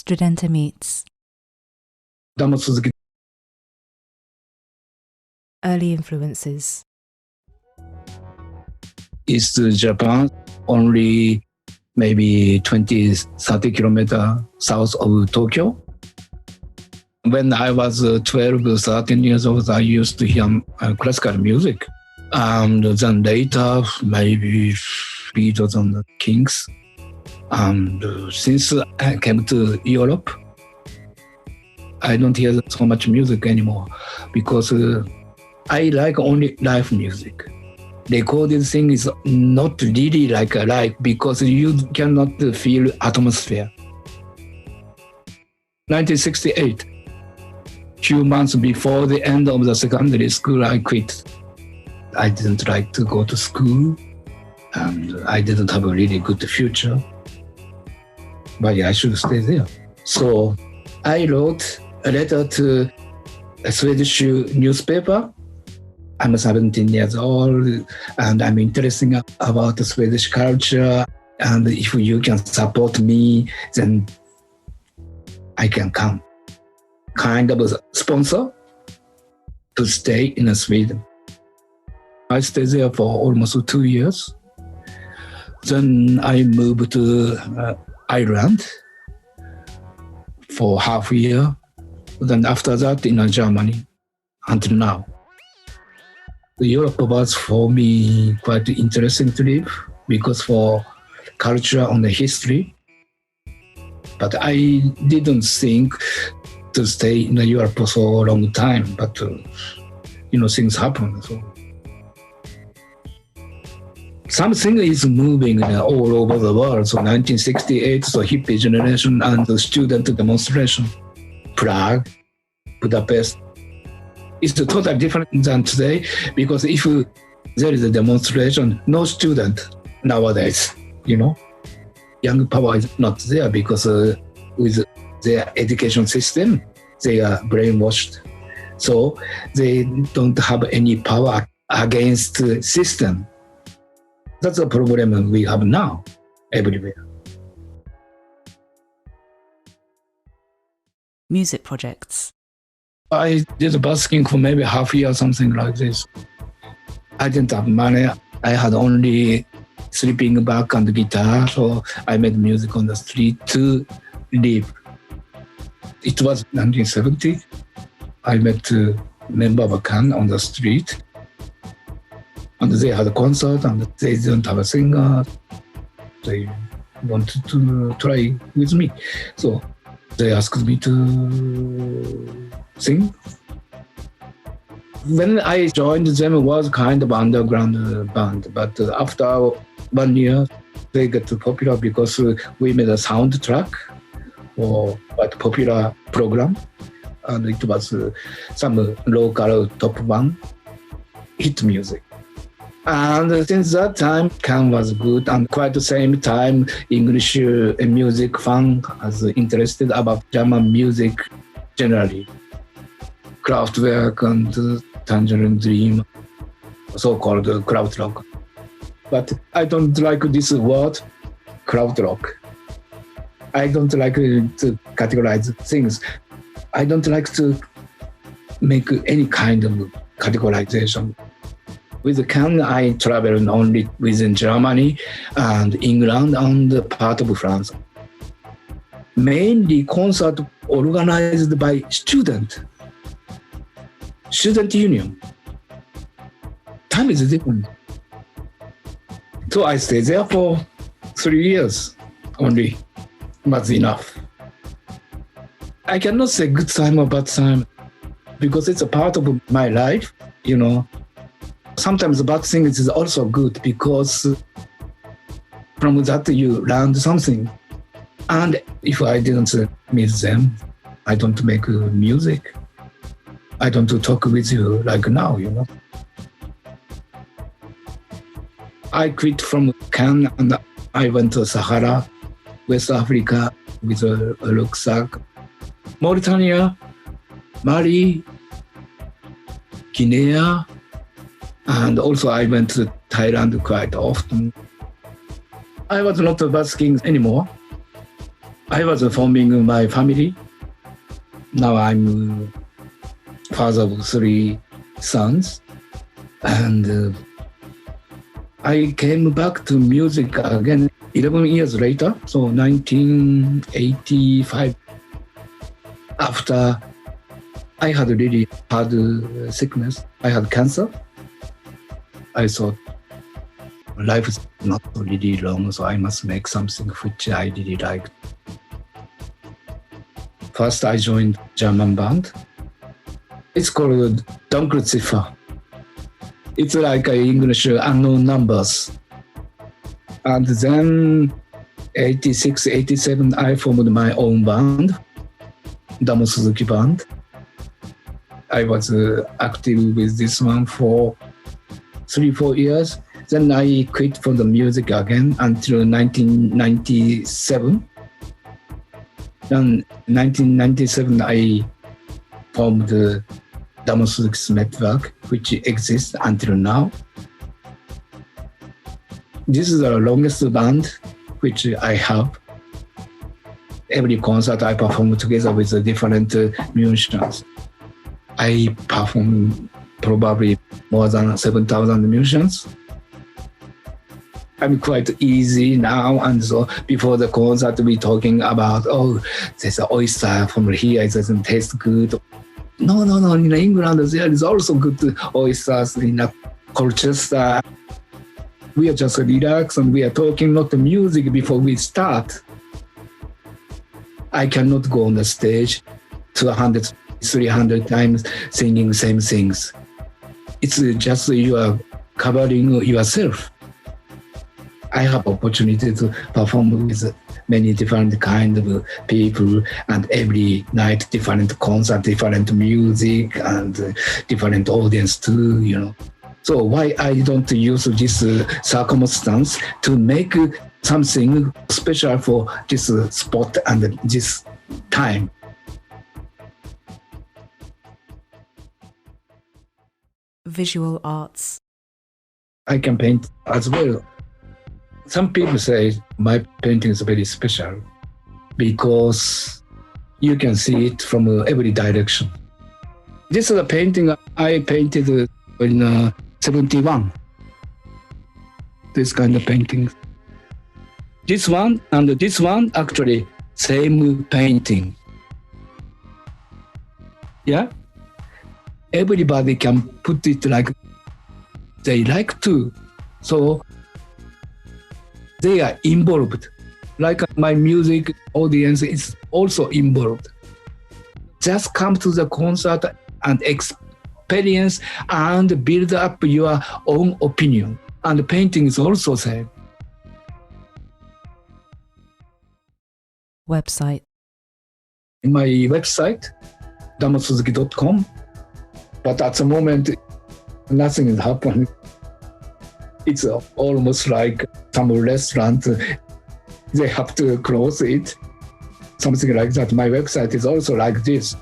Stridente meets Damo Suzuki. early influences. East Japan, only maybe 20, 30 kilometers south of Tokyo. When I was 12, 13 years old, I used to hear classical music. And then later, maybe Beatles and the Kings. And since I came to Europe, I don't hear so much music anymore because I like only live music. Recorded thing is not really like a live because you cannot feel atmosphere. 1968, few months before the end of the secondary school, I quit. I didn't like to go to school and I didn't have a really good future. But yeah, I should stay there. So I wrote a letter to a Swedish newspaper. I'm 17 years old and I'm interested about the Swedish culture. And if you can support me, then I can come. Kind of a sponsor to stay in Sweden. I stayed there for almost 2 years. Then I moved to Ireland for half a year. Then after that in Germany until now. Europe was for me quite interesting to live because for culture and the history. But I didn't think to stay in Europe for so long time. But things happen. So something is moving all over the world. So 1968, so hippie generation and the student demonstration. Prague, Budapest. It's totally different than today because if there is a demonstration, no student nowadays, young power is not there because with their education system, they are brainwashed. So they don't have any power against the system. That's a problem we have now everywhere. Music projects. I did busking for maybe half a year, something like this. I didn't have money. I had only sleeping bag and guitar, so I made music on the street to live. It was 1970. I met a member of a band on the street, and they had a concert, and they didn't have a singer. They wanted to try with me, so they asked me to sing. When I joined them, it was kind of underground band, but after 1 year, they got popular because we made a soundtrack for quite popular program, and it was some local top one hit music. And since that time, Can was good, and quite the same time, English music fan was interested about German music generally. Kraftwerk and Tangerine Dream, so-called krautrock. But I don't like this word, krautrock. I don't like to categorize things. I don't like to make any kind of categorization. With Can, I traveled only within Germany and England and part of France. Mainly concert organized by student union. Time is different. So I stayed there for 3 years only. That's enough. I cannot say good time or bad time because it's a part of my life, Sometimes the bad thing is also good because from that you learn something. And if I didn't meet them, I don't make music. I don't talk with you like now, I quit from Can and I went to Sahara, West Africa with a rucksack. Mauritania, Mali, Guinea, and also I went to Thailand quite often. I was not busking anymore. I was forming my family. Now I'm father of 3 sons. And I came back to music again 11 years later, so 1985. After I had really hard sickness, I had cancer. I thought life is not really long, so I must make something which I really liked. First, I joined German band. It's called Untitled Chapter. It's like English unknown numbers. And then 86, 87, I formed my own band, Damo Suzuki band. I was active with this one for 3-4 years. Then I quit from the music again until 1997. Then 1997, I formed the Damo Suzuki's network, which exists until now. This is the longest band which I have. Every concert I perform together with different musicians. I perform probably more than 7,000 musicians. I'm quite easy now, and so before the concert we talking about, oh, there's an oyster from here, it doesn't taste good. No, in England there is also good oysters in Colchester. We are just relaxed and we are talking not the music before we start. I cannot go on the stage 200, 300 times singing same things. It's just you are covering yourself. I have opportunity to perform with many different kind of people, and every night different concert, different music, and different audience too, you know. So why I don't use this circumstance to make something special for this spot and this time? Visual arts. I can paint as well. Some people say my painting is very special because you can see it from every direction. This is a painting I painted in 71. This kind of painting. This one and this one actually same painting. Yeah? Everybody can put it like they like to. So they are involved. Like my music audience is also involved. Just come to the concert and experience and build up your own opinion. And painting is also same. Website. In my website, damosuzuki.com. But at the moment, nothing is happening. It's almost like some restaurant, they have to close it. Something like that. My website is also like this.